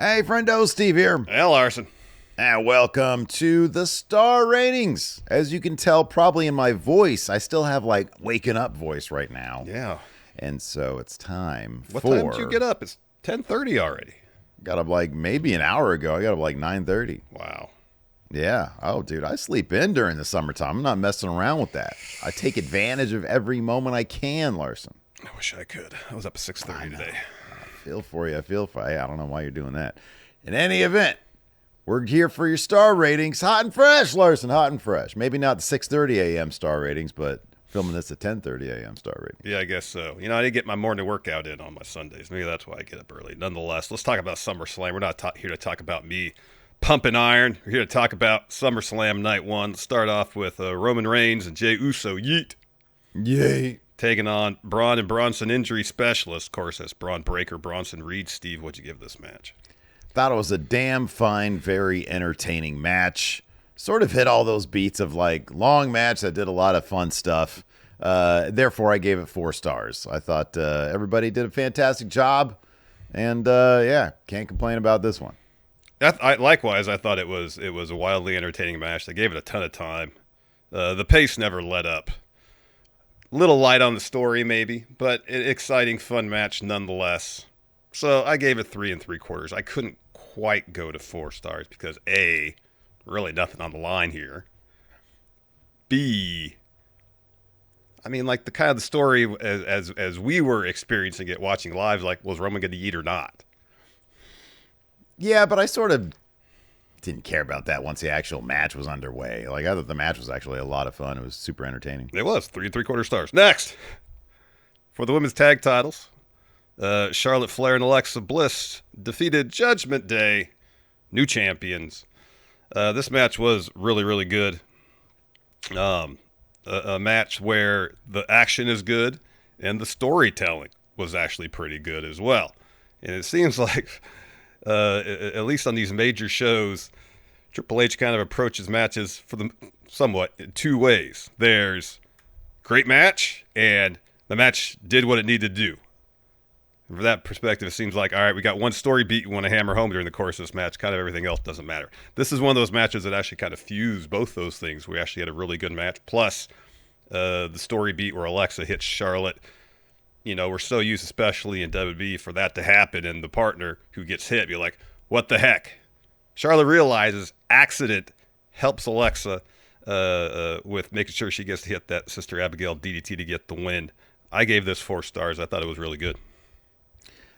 Hey, friendo, Steve here. Hey, Larson. And welcome to the star ratings. As you can tell, probably in my voice, I still have like waking up voice right now. Yeah. And so it's time What for. time did you get up? It's 10:30 already. Got up like maybe an hour ago. I got up like 9:30. Wow. Yeah. Oh, dude, I sleep in during the summertime. I'm not messing around with that. I take advantage of every moment I can, Larson. I wish I could. I was up at 6:30 today. Feel for you. I feel for you. I don't know why you're doing that. In any event, we're here for your star ratings. Hot and fresh, Larson. Hot and fresh. Maybe not the 6:30 a.m. star ratings, but filming this at 10:30 a.m. star rating. Yeah, I guess so. I didn't get my morning workout in on my Sundays. Maybe that's why I get up early. Nonetheless, let's talk about SummerSlam. We're not here to talk about me pumping iron. We're here to talk about SummerSlam Night 1. Let's start off with Roman Reigns and Jey Uso. Yeet. Yay. Taking on Braun and Bronson injury specialist. Of course, that's Braun Breaker, Bronson Reed. Steve, what'd you give this match? Thought it was a damn fine, very entertaining match. Sort of hit all those beats of like long match that did a lot of fun stuff. Therefore, I gave it 4 stars. I thought everybody did a fantastic job. And yeah, can't complain about this one. Likewise, I thought it was a wildly entertaining match. They gave it a ton of time. The pace never let up. Little light on the story, maybe, but an exciting, fun match nonetheless. So I gave it 3 3/4. I couldn't quite go to 4 stars because A, really nothing on the line here. B, I mean, like the kind of the story as we were experiencing it, watching live, like was Roman going to eat or not? Yeah, but I sort of didn't care about that once the actual match was underway. Like, I thought the match was actually a lot of fun. It was super entertaining. It was 3 3/4 stars. Next, for the women's tag titles, Charlotte Flair and Alexa Bliss defeated Judgment Day, new champions. This match was really, really good. A match where the action is good and the storytelling was actually pretty good as well. And it seems like, at least on these major shows, Triple H kind of approaches matches for the somewhat in 2 ways. There's great match, and the match did what it needed to do. From that perspective, it seems like, all right, we got one story beat you want to hammer home during the course of this match. Kind of everything else doesn't matter. This is one of those matches that actually kind of fused both those things. We actually had a really good match. Plus, the story beat where Alexa hits Charlotte. We're so used, especially in WWE, for that to happen, and the partner who gets hit be like, what the heck? Charlotte realizes accident helps Alexa with making sure she gets to hit that Sister Abigail DDT to get the win. I gave this 4 stars. I thought it was really good.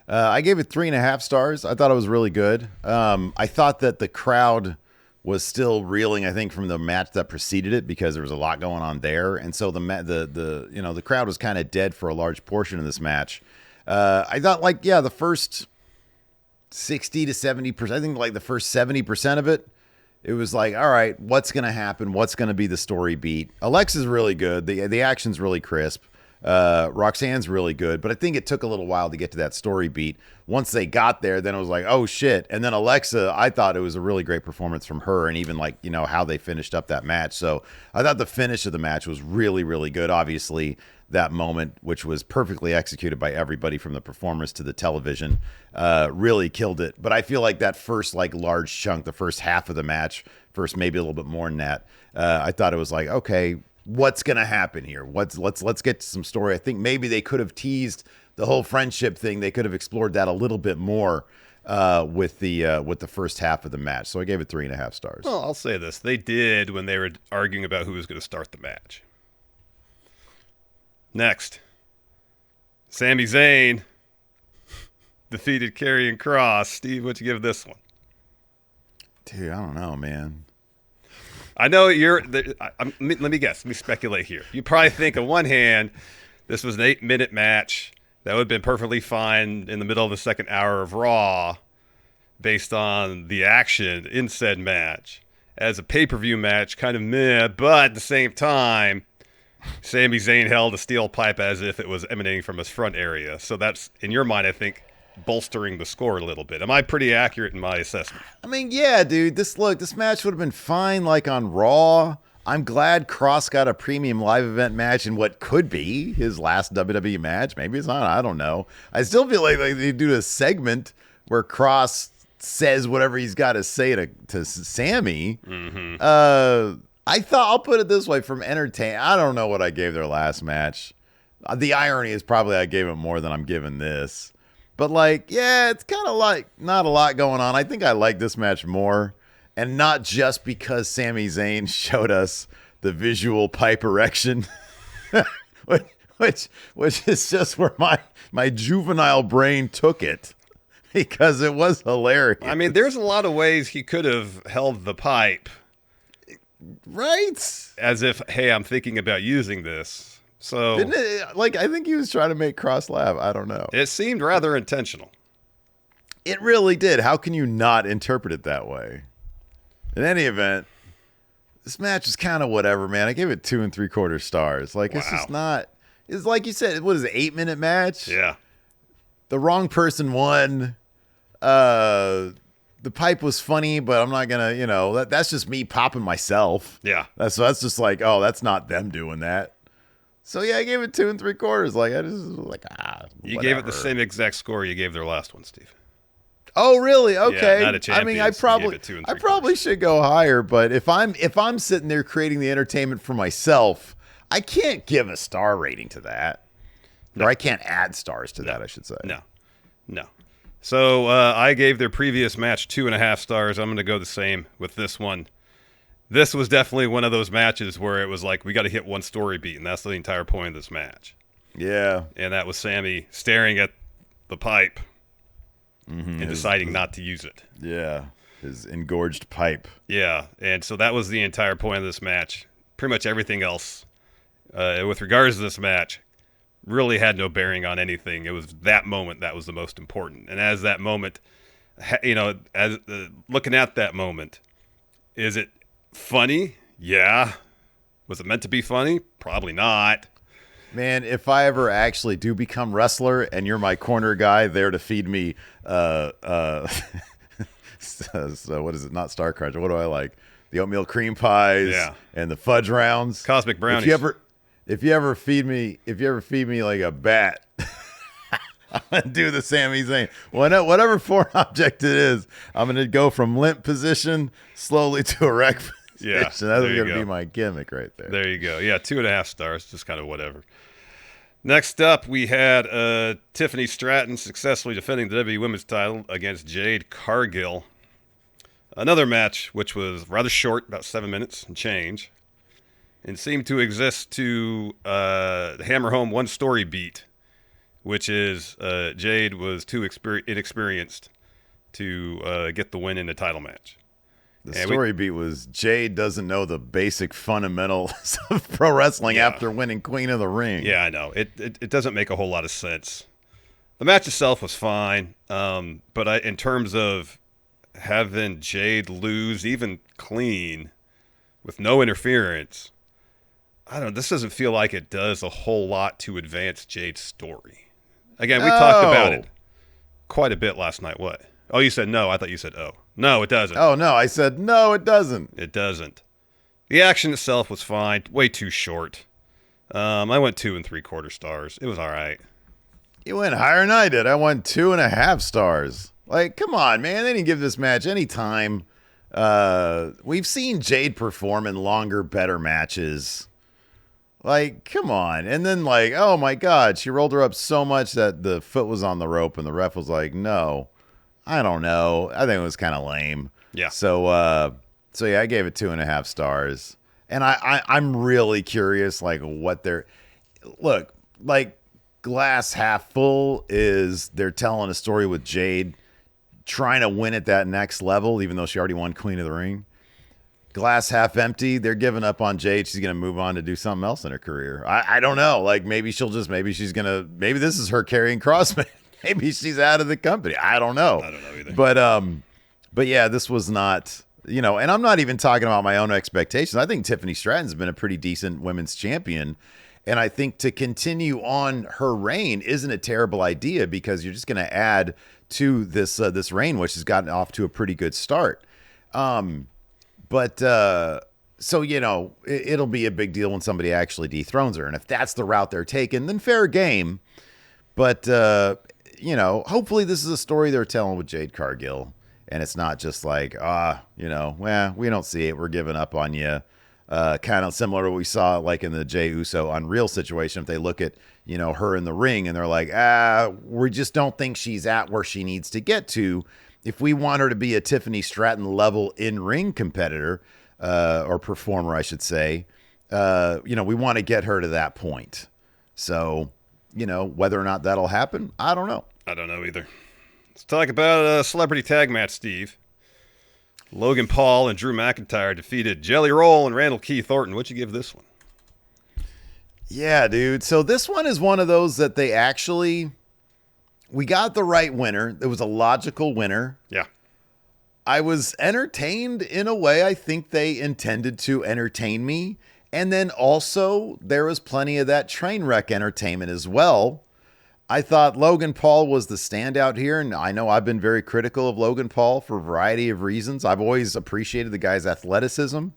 I gave it 3.5 stars. I thought it was really good. I thought that the crowd was still reeling, I think, from the match that preceded it because there was a lot going on there, and so the crowd was kind of dead for a large portion of this match. I thought, the first 60 to 70%, I think like the first 70% of it, it was like, all right, what's going to happen? What's going to be the story beat? Alexa's really good. The action's really crisp. Roxanne's really good, but I think it took a little while to get to that story beat. Once they got there, then it was like, oh shit. And then Alexa, I thought it was a really great performance from her, and even how they finished up that match. So I thought the finish of the match was really, really good. Obviously, that moment, which was perfectly executed by everybody from the performers to the television, really killed it. But I feel like that first large chunk, the first half of the match, first maybe a little bit more than that, I thought it was like, okay, what's going to happen here? Let's get to some story. I think maybe they could have teased the whole friendship thing. They could have explored that a little bit more with the first half of the match. So I gave it 3.5 stars. Well, I'll say this. They did when they were arguing about who was going to start the match. Next, Sami Zayn defeated Karrion Kross. Steve, what'd you give this one? Dude, I don't know, man. I know let me guess. Let me speculate here. You probably think on one hand, this was an 8-minute match that would have been perfectly fine in the middle of the second hour of Raw based on the action in said match. As a pay-per-view match, kind of meh, but at the same time, Sami Zayn held a steel pipe as if it was emanating from his front area. So that's, in your mind, I think, bolstering the score a little bit. Am I pretty accurate in my assessment? I mean, yeah, dude. This match would have been fine on Raw. I'm glad Cross got a premium live event match in what could be his last WWE match. Maybe it's not. I don't know. I still feel like they do a segment where Cross says whatever he's got to say to Sammy. Mm-hmm. I thought, I'll put it this way, from entertain, I don't know what I gave their last match. The irony is probably I gave it more than I'm giving this. But like, yeah, it's kind of like not a lot going on. I think I like this match more. And not just because Sami Zayn showed us the visual pipe erection, which is just where my juvenile brain took it, because it was hilarious. I mean, there's a lot of ways he could have held the pipe. Right? As if, hey, I'm thinking about using this. So, Didn't it, like, I think he was trying to make Cross laugh. I don't know. it seemed rather intentional. It really did. How can you not interpret it that way? In any event, this match is kind of whatever, man. I gave it 2 3/4 stars. Like, it's just not. It's like you said. What is it? 8-minute match. Yeah. The wrong person won. The pipe was funny, but I'm not gonna. That's just me popping myself. Yeah. That's just like, oh, that's not them doing that. So yeah, I gave it 2 3/4. Like, I just was like, You whatever. gave it the same exact score you gave their last one, Steve. Oh, really? Okay. Yeah, not a I mean, champions, you gave it 2 I 3/4. probably should go higher, but if I'm sitting there creating the entertainment for myself, I can't give a star rating to that. No. Or I can't add stars to that, I should say. No. So I gave their previous match 2.5 stars. I'm going to go the same with this one. This was definitely one of those matches where it was like, we got to hit one story beat, and that's the entire point of this match. Yeah. And that was Sammy staring at the pipe and deciding not to use it. Yeah. His engorged pipe. Yeah, and so that was the entire point of this match. Pretty much everything else, with regards to this match, really had no bearing on anything. It was that moment that was the most important. And as that moment, as looking at that moment, is it funny? Yeah. Was it meant to be funny? Probably not. Man, if I ever actually do become wrestler and you're my corner guy there to feed me so what is it? Not Star Crunch. What do I like? The oatmeal cream pies and the fudge rounds. Cosmic brownies. If you ever feed me like a bat, I'm gonna do the Sami Zayn. Whatever foreign object it is, I'm gonna go from limp position slowly to erect position. Yeah, That's gonna be my gimmick right there. There you go. Yeah, 2.5 stars, just kind of whatever. Next up, we had Tiffany Stratton successfully defending the WWE Women's title against Jade Cargill. Another match which was rather short, about 7 minutes and change, and seemed to exist to hammer home one story beat, which is Jade was too inexperienced to get the win in the title match. The story beat was Jade doesn't know the basic fundamentals of pro wrestling after winning Queen of the Ring. Yeah, I know. It doesn't make a whole lot of sense. The match itself was fine, but in terms of having Jade lose even clean with no interference, I don't know. This doesn't feel like it does a whole lot to advance Jade's story. Again, we talked about it quite a bit last night. What? Oh, you said no. I thought you said oh. No, it doesn't. Oh, no. I said no, it doesn't. It doesn't. The action itself was fine. Way too short. I went 2 3/4 stars. It was all right. You went higher than I did. I went 2.5 stars. Like, come on, man. They didn't give this match any time. We've seen Jade perform in longer, better matches. Like, come on. And then, like, oh, my God. She rolled her up so much that the foot was on the rope, and the ref was like, no. I don't know. I think it was kind of lame. Yeah. So yeah, I gave it 2.5 stars. And I'm really curious, like, what they're... Look, like, glass half full is they're telling a story with Jade trying to win at that next level, even though she already won Queen of the Ring. Glass half empty, they're giving up on Jade. She's going to move on to do something else in her career. I don't know. Like, maybe this is her carrying Crossman. Maybe she's out of the company. I don't know. I don't know either. But yeah, this was not, and I'm not even talking about my own expectations. I think Tiffany Stratton's been a pretty decent women's champion. And I think to continue on her reign isn't a terrible idea, because you're just going to add to this reign, which has gotten off to a pretty good start. So, it'll be a big deal when somebody actually dethrones her. And if that's the route they're taking, then fair game. But, hopefully this is a story they're telling with Jade Cargill. and it's not just like, well, we don't see it, we're giving up on you. Kind of similar to what we saw like in the Jey Uso Unreal situation. If they look at, her in the ring and they're like, we just don't think she's at where she needs to get to. If we want her to be a Tiffany Stratton level in-ring competitor, or performer, I should say, we want to get her to that point. So, whether or not that'll happen, I don't know. I don't know either. Let's talk about a celebrity tag match, Steve. Logan Paul and Drew McIntyre defeated Jelly Roll and Randall Keith Orton. What'd you give this one? Yeah, dude. So this one is one of those that we got the right winner. It was a logical winner. Yeah. I was entertained in a way I think they intended to entertain me. And then also there was plenty of that train wreck entertainment as well. I thought Logan Paul was the standout here, and I know I've been very critical of Logan Paul for a variety of reasons. I've always appreciated the guy's athleticism,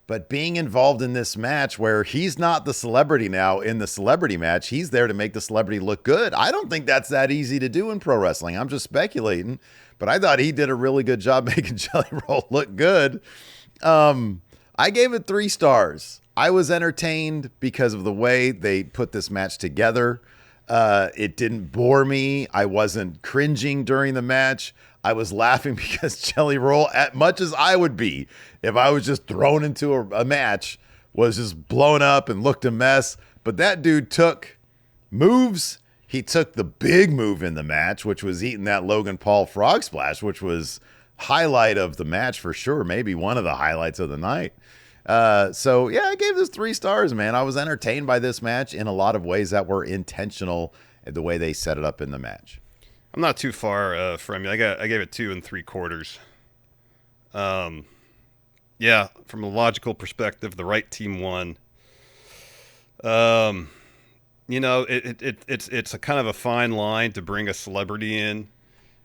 but being involved in this match where he's not the celebrity now in the celebrity match, he's there to make the celebrity look good. I don't think that's that easy to do in pro wrestling. I'm just speculating, but I thought he did a really good job making Jelly Roll look good. I gave it 3 stars. I was entertained because of the way they put this match together. It didn't bore me. I wasn't cringing during the match. I was laughing because Jelly Roll, as much as I would be if I was just thrown into a match, was just blown up and looked a mess. But that dude took moves. He took the big move in the match, which was eating that Logan Paul frog splash, which was highlight of the match for sure. Maybe one of the highlights of the night. So yeah, I gave this 3 stars, man. I was entertained by this match in a lot of ways that were intentional in the way they set it up in the match. I'm not too far from you. I gave it 2 3/4. Yeah, from a logical perspective, the right team won. It's a kind of a fine line to bring a celebrity in,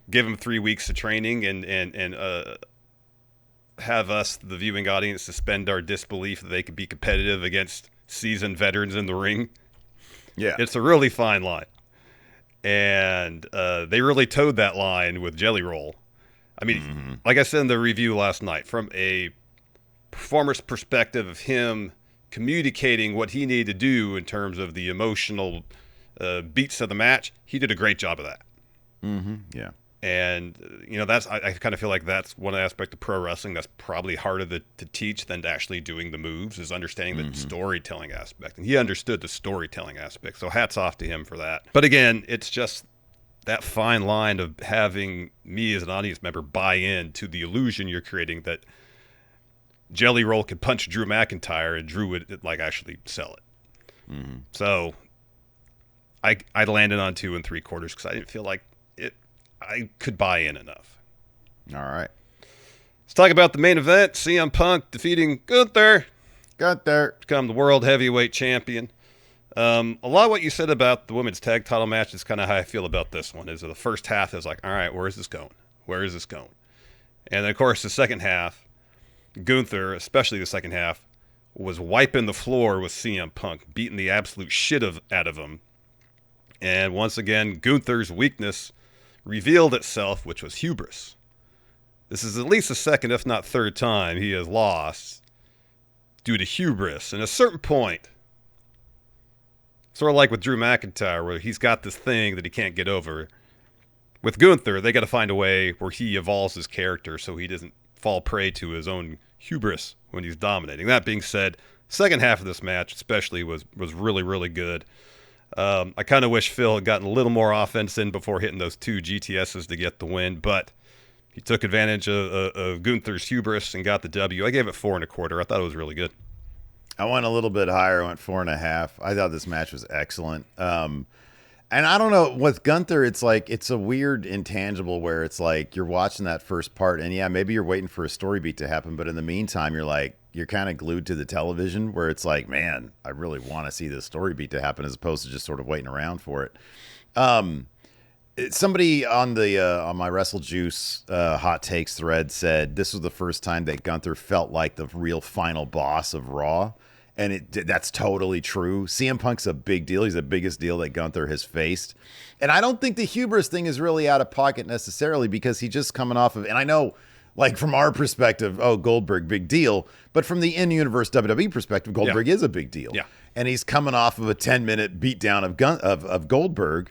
give them 3 weeks of training, and have us, the viewing audience, suspend our disbelief that they could be competitive against seasoned veterans in the ring. Yeah. It's a really fine line. And they really towed that line with Jelly Roll. I mean, like I said in the review last night, from a performer's perspective of him communicating what he needed to do in terms of the emotional beats of the match, he did a great job of that. Yeah. And, that's I kind of feel like that's one aspect of pro wrestling that's probably harder to teach than actually doing the moves, is understanding the storytelling aspect. And he understood the storytelling aspect. So hats off to him for that. But again, it's just that fine line of having me as an audience member buy in to the illusion you're creating that Jelly Roll could punch Drew McIntyre and Drew would actually sell it. So I landed on 2 3/4 because I didn't feel like I could buy in enough. All right. Let's talk about the main event. CM Punk defeating Gunther. To become the world heavyweight champion. A lot of what you said about the women's tag title match is kind of how I feel about this one. Is the first half is like, all right, where is this going? And then, of course, the second half, Gunther, especially the second half, was wiping the floor with CM Punk, beating the absolute shit out of him. And once again, Gunther's weakness revealed itself, which was hubris. This is at least the second, if not third time he has lost due to hubris. And at a certain point, sort of like with Drew McIntyre, where he's got this thing that he can't get over. With Gunther, they got to find a way where he evolves his character so he doesn't fall prey to his own hubris when he's dominating. That being said, second half of this match especially was really, really good. I kind of wish Phil had gotten a little more offense in before hitting those 2 GTSs to get the win, but he took advantage of Gunther's hubris and got the W. I gave it 4 1/4. I thought it was really good. I went a little bit higher. I went 4.5. I thought this match was excellent. And I don't know, with Gunther, it's like, it's a weird intangible where it's like you're watching that first part and yeah, maybe you're waiting for a story beat to happen. But in the meantime, you're kind of glued to the television where it's like, man, I really want to see this story beat to happen as opposed to just sort of waiting around for it. Somebody on my Wrestle Juice hot takes thread said this was the first time that Gunther felt like the real final boss of Raw. And that's totally true. CM Punk's a big deal. He's the biggest deal that Gunther has faced. And I don't think the hubris thing is really out of pocket necessarily because he's just coming off of, and I know, like from our perspective, oh, Goldberg, big deal. But from the in-universe WWE perspective, Goldberg is a big deal. Yeah. And he's coming off of a 10-minute beatdown of Goldberg.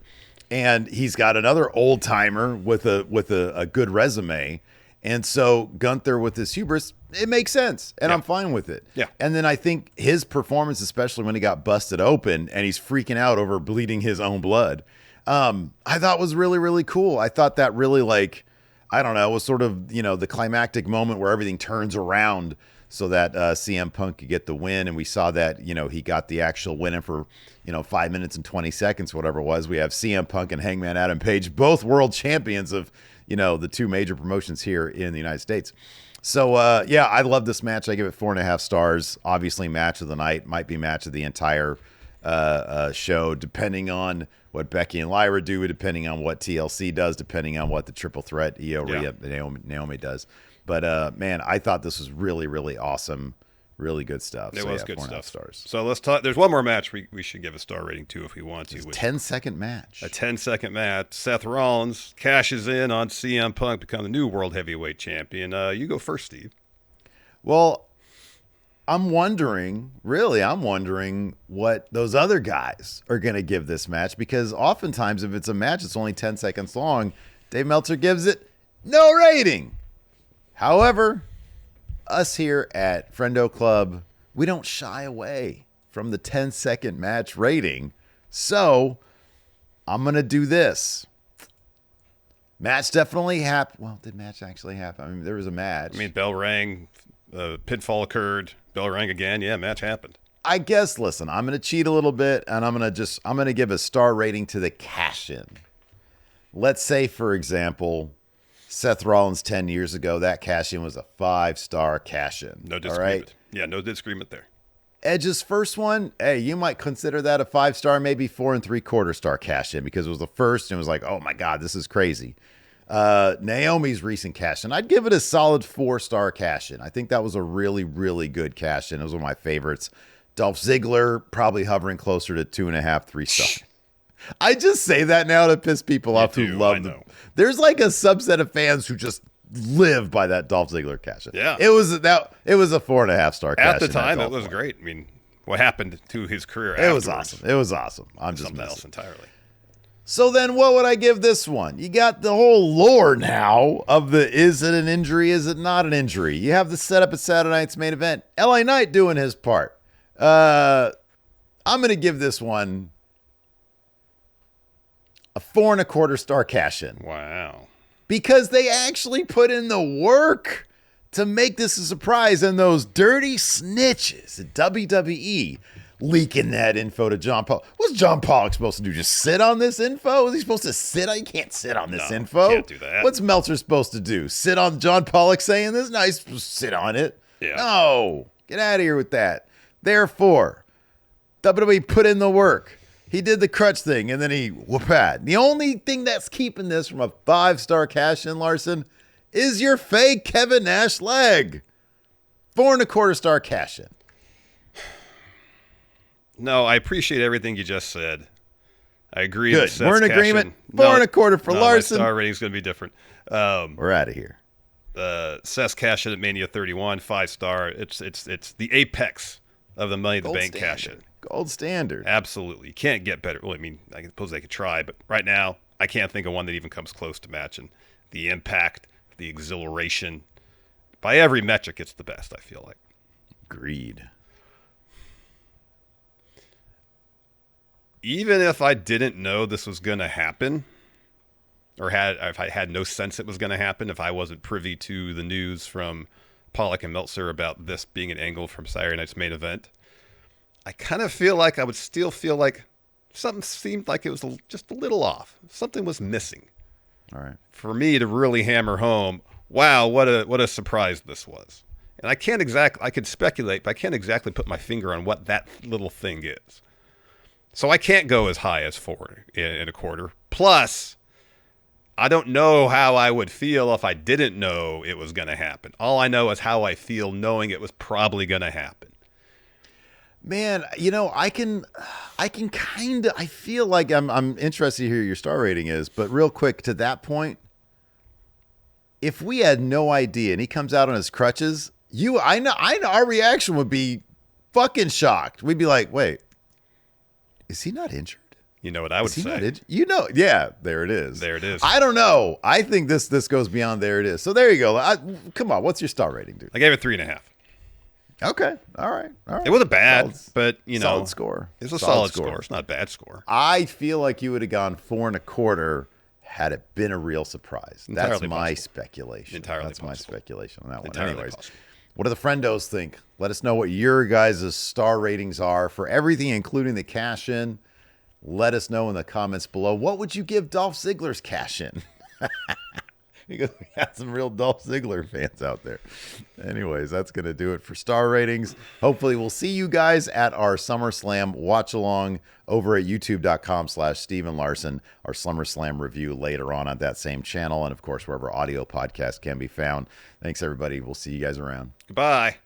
And he's got another old timer with a good resume. And so Gunther with this hubris, it makes sense. And I'm fine with it. Yeah. And then I think his performance, especially when he got busted open and he's freaking out over bleeding his own blood, I thought was really, really cool. I thought that really, like, I don't know, was sort of, the climactic moment where everything turns around so that CM Punk could get the win. And we saw that, he got the actual win for, 5 minutes and 20 seconds, whatever it was. We have CM Punk and Hangman Adam Page, both world champions of, the two major promotions here in the United States. So, I love this match. I give it 4.5 stars. Obviously, match of the night, might be match of the entire show, depending on what Becky and Lyra do, depending on what TLC does, depending on what the triple threat Io, Rhea, Naomi does. But, man, I thought this was really, really awesome. Really good stuff. It was good 4.5 stuff. Stars. So let's talk. There's one more match we should give a star rating to if we want to. 10-second match. A 10-second match. Seth Rollins cashes in on CM Punk, become the new World Heavyweight Champion. You go first, Steve. Well, I'm wondering what those other guys are going to give this match, because oftentimes if it's a match that's only 10 seconds long, Dave Meltzer gives it no rating. However, us here at Friendo Club, we don't shy away from the 10-second match rating. So I'm going to do this. Match definitely happened. Well, did match actually happen? I mean, there was a match. Bell rang, pitfall occurred, bell rang again. Yeah, match happened. I guess, listen, I'm going to cheat a little bit, and I'm going to give a star rating to the cash-in. Let's say, for example, Seth Rollins 10 years ago, that cash-in was a 5-star cash-in. No disagreement. All right? Yeah, no disagreement there. Edge's first one, hey, you might consider that a 5-star, maybe 4 3/4 star cash-in, because it was the first and it was like, oh my God, this is crazy. Naomi's recent cash-in, I'd give it a solid 4-star cash-in. I think that was a really, really good cash-in. It was one of my favorites. Dolph Ziggler, probably hovering closer to 2.5, 3 stars. I just say that now to piss people off who love them. There's like a subset of fans who just live by that Dolph Ziggler cash-in. Yeah. It was a 4.5 star cash-in. At the time, it was great. I mean, what happened to his career It was awesome. It was awesome. I'm just something else entirely. So then what would I give this one? You got the whole lore now of the, is it an injury? Is it not an injury? You have the setup at Saturday night's main event. LA Knight doing his part. I'm going to give this one a 4 1/4 star cash-in. Wow. Because they actually put in the work to make this a surprise, and those dirty snitches at WWE leaking that info to John Pollock. What's John Pollock supposed to do? Just sit on this info? Is he supposed to sit? He can't sit on this info. Can't do that. What's Meltzer supposed to do? Sit on John Pollock saying this? No, he's supposed to sit on it. Yeah. No. Get out of here with that. Therefore, WWE put in the work. He did the crutch thing, and then he whoop-at. The only thing that's keeping this from a 5-star cash-in, Larson, is your fake Kevin Nash leg. 4 1/4 star cash-in. No, I appreciate everything you just said. I agree. Good. We're in agreement. 4 1/4 for Larson. My star rating is going to be different. We're out of here. Seth's cash-in at Mania 31, 5-star. It's the apex of the Money in the Bank cash-in. Gold standard. Absolutely. You can't get better. Well, I mean, I suppose they could try, but right now, I can't think of one that even comes close to matching the impact, the exhilaration. By every metric, it's the best, I feel like. Agreed. Even if I didn't know this was going to happen, or if I had no sense it was going to happen, if I wasn't privy to the news from Pollock and Meltzer about this being an angle from Saturday night's main event, I kind of feel like I would still feel like something seemed like it was just a little off. Something was missing. All right. For me to really hammer home, wow, what a surprise this was. And I could speculate, but I can't exactly put my finger on what that little thing is. So I can't go as high as 4 1/4. Plus, I don't know how I would feel if I didn't know it was going to happen. All I know is how I feel knowing it was probably going to happen. Man, I can kind of, I feel like I'm interested to hear your star rating is, but real quick to that point, if we had no idea and he comes out on his crutches, I know our reaction would be fucking shocked. We'd be like, wait, is he not injured? You know what I would say? Yeah, there it is. There it is. I don't know. I think this goes beyond there it is. So there you go. Come on, what's your star rating, dude? I gave it 3.5. Okay. All right. It wasn't bad, but solid score. It's a solid score. It's not a bad score. I feel like you would have gone 4.25 had it been a real surprise. That's my speculation. That's my speculation on that one. Anyways, what do the friendos think? Let us know what your guys' star ratings are for everything, including the cash in. Let us know in the comments below. What would you give Dolph Ziggler's cash in? Because we got some real Dolph Ziggler fans out there. Anyways, that's going to do it for star ratings. Hopefully, we'll see you guys at our SummerSlam watch along over at youtube.com/Steven Larson, our SummerSlam review later on that same channel. And of course, wherever audio podcasts can be found. Thanks, everybody. We'll see you guys around. Goodbye.